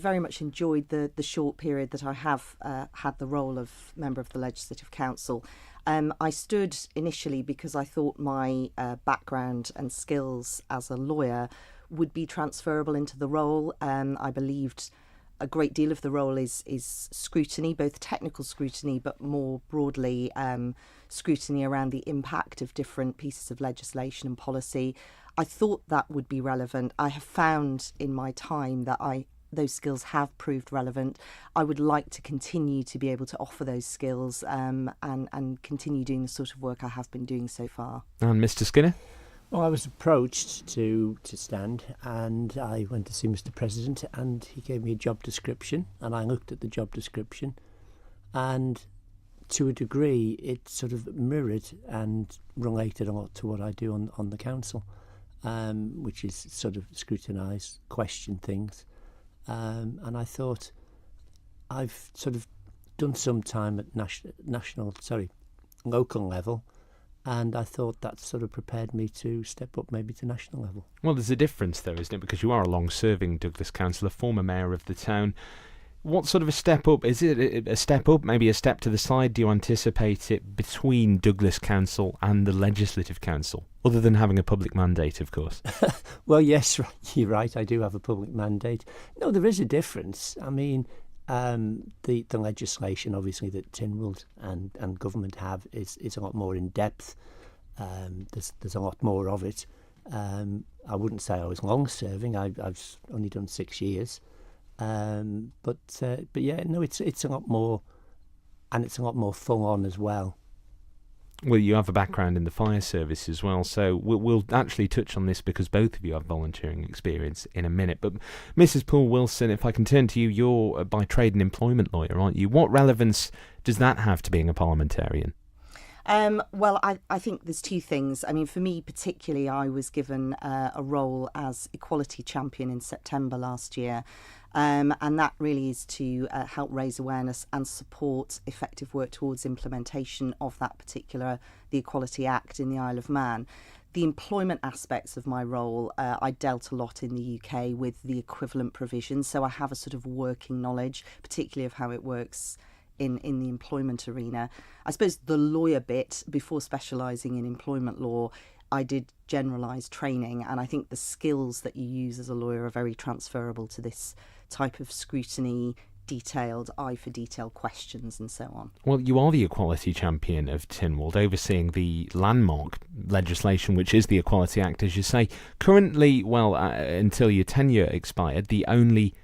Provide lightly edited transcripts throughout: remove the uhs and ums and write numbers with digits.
very much enjoyed the short period that I have had the role of member of the Legislative Council. I stood initially because I thought my background and skills as a lawyer would be transferable into the role. I believed a great deal of the role is scrutiny, both technical scrutiny, but more broadly scrutiny around the impact of different pieces of legislation and policy. I thought that would be relevant. I have found in my time that those skills have proved relevant. I would like to continue to be able to offer those skills and continue doing the sort of work I have been doing so far. And Mr. Skinner? Well, I was approached to stand, and I went to see Mr. President, and he gave me a job description, and I looked at the job description, and to a degree it sort of mirrored and related a lot to what I do on the council, which is sort of scrutinise, question things. And I thought I've sort of done some time at local level, and I thought that sort of prepared me to step up maybe to national level. Well, there's a difference there, isn't it? Because you are a long-serving Douglas councillor, former mayor of the town. What sort of a step up? Is it a step up, maybe a step to the side? Do you anticipate it between Douglas Council and the Legislative Council? Other than having a public mandate, of course. Well, yes, you're right. I do have a public mandate. No, there is a difference. I mean, the legislation, obviously, that Tynwald and government have is a lot more in depth. There's a lot more of it. I wouldn't say I was long serving. I've only done 6 years. But yeah, no, it's a lot more, and it's a lot more full on as well. Well, you have a background in the fire service as well, so we'll actually touch on this because both of you have volunteering experience in a minute. But Mrs. Poole-Wilson, if I can turn to you, you're by trade an employment lawyer, aren't you? What relevance does that have to being a parliamentarian? Well, I think there's two things. I mean, for me particularly, I was given a role as equality champion in September last year. And that really is to help raise awareness and support effective work towards implementation of that particular, the Equality Act in the Isle of Man. The employment aspects of my role, I dealt a lot in the UK with the equivalent provisions, so I have a sort of working knowledge, particularly of how it works in the employment arena. I suppose the lawyer bit, before specialising in employment law, I did generalised training, and I think the skills that you use as a lawyer are very transferable to this type of scrutiny, detailed, eye for detail questions and so on. Well, you are the equality champion of Tynwald, overseeing the landmark legislation, which is the Equality Act, as you say. Currently, well, until your tenure expired, the only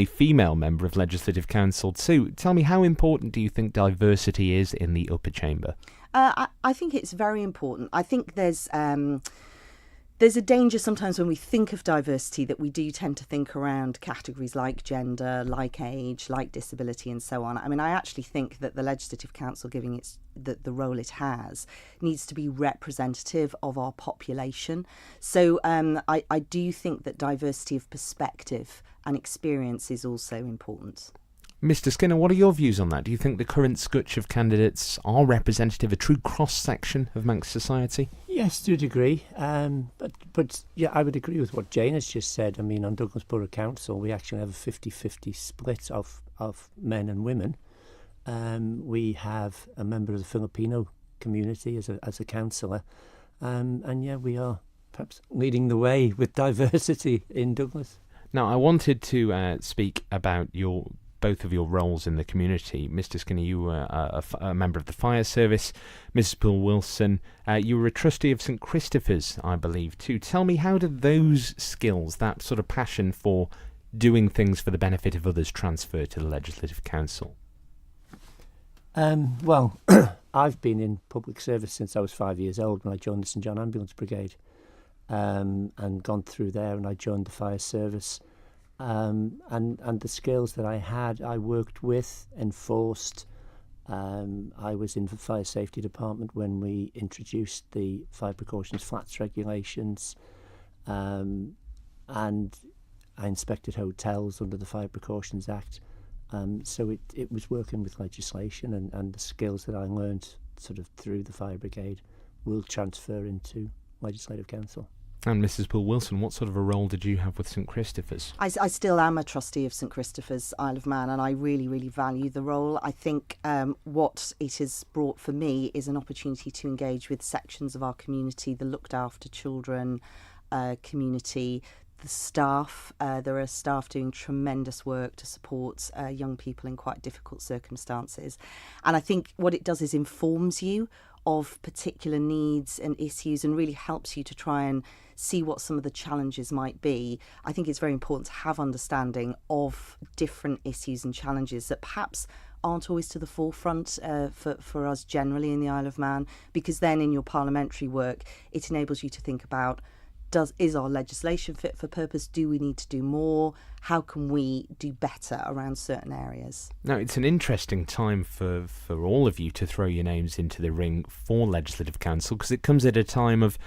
female member of Legislative Council too. Tell me, how important do you think diversity is in the upper chamber? I think it's very important. I think there's a danger sometimes when we think of diversity that we do tend to think around categories like gender, like age, like disability and so on. I mean, I actually think that the Legislative Council, giving it the role it has, needs to be representative of our population. So I do think that diversity of perspective and experience is also important. Mr. Skinner, what are your views on that? Do you think the current scutch of candidates are representative, a true cross-section of Manx society? Yes, to a degree. But yeah, I would agree with what Jane has just said. I mean, on Douglas Borough Council, we actually have a 50-50 split of men and women. We have a member of the Filipino community as a councillor. And yeah, we are perhaps leading the way with diversity in Douglas. Now, I wanted to speak about both of your roles in the community. Mr. Skinner, you were a member of the fire service. Mrs. Poole-Wilson, you were a trustee of St Christopher's, I believe, too. Tell me, how did those skills, that sort of passion for doing things for the benefit of others, transfer to the Legislative Council? Well, I've been in public service since I was 5 years old when I joined the St John Ambulance Brigade, and gone through there, and I joined the fire service. And the skills that I had, I worked with, enforced. I was in the fire safety department when we introduced the fire precautions flats regulations, and I inspected hotels under the Fire Precautions Act. So it was working with legislation, and the skills that I learned sort of through the fire brigade will transfer into Legislative Council. And Mrs. Poole-Wilson, what sort of a role did you have with St Christopher's? I still am a trustee of St Christopher's, Isle of Man, and I really, really value the role. I think what it has brought for me is an opportunity to engage with sections of our community, the looked after children community, the staff. There are staff doing tremendous work to support young people in quite difficult circumstances. And I think what it does is informs you of particular needs and issues and really helps you to try and see what some of the challenges might be. I think it's very important to have understanding of different issues and challenges that perhaps aren't always to the forefront for us generally in the Isle of Man, because then in your parliamentary work it enables you to think about, is our legislation fit for purpose? Do we need to do more? How can we do better around certain areas? Now, it's an interesting time for all of you to throw your names into the ring for Legislative Council, because it comes at a time of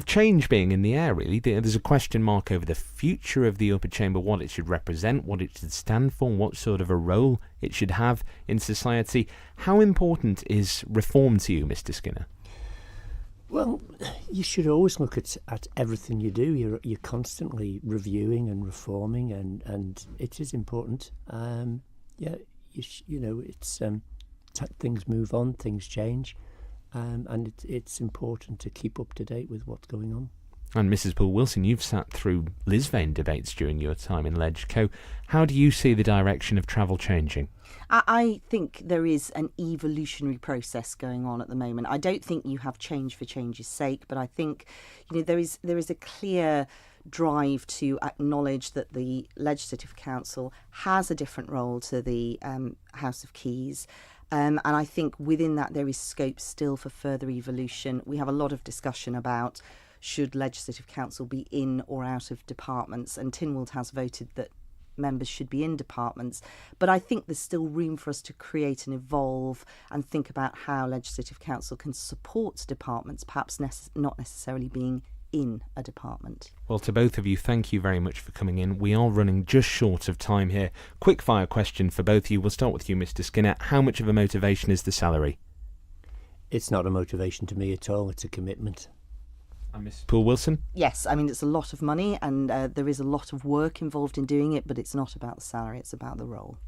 change being in the air, really. There's a question mark over the future of the upper chamber, what it should represent, what it should stand for, what sort of a role it should have in society. How important is reform to you, Mr. Skinner? Well, you should always look at everything you do. You're constantly reviewing and reforming, and it is important. It's things move on, things change, and it's important to keep up to date with what's going on. And Mrs. Poole-Wilson, you've sat through Lisvane debates during your time in LegCo. How do you see the direction of travel changing? I think there is an evolutionary process going on at the moment. I don't think you have change for change's sake, but I think there is a clear drive to acknowledge that the Legislative Council has a different role to the House of Keys. And I think within that there is scope still for further evolution. We have a lot of discussion about should Legislative Council be in or out of departments, and Tynwald has voted that members should be in departments. But I think there's still room for us to create and evolve and think about how Legislative Council can support departments, perhaps not necessarily being in a department. Well, to both of you, thank you very much for coming in. We are running just short of time here. Quick fire question for both of you. We'll start with you, Mr. Skinner. How much of a motivation is the salary? It's not a motivation to me at all. It's a commitment. And Miss Poole-Wilson? Yes, I mean, it's a lot of money and there is a lot of work involved in doing it, but it's not about the salary, it's about the role.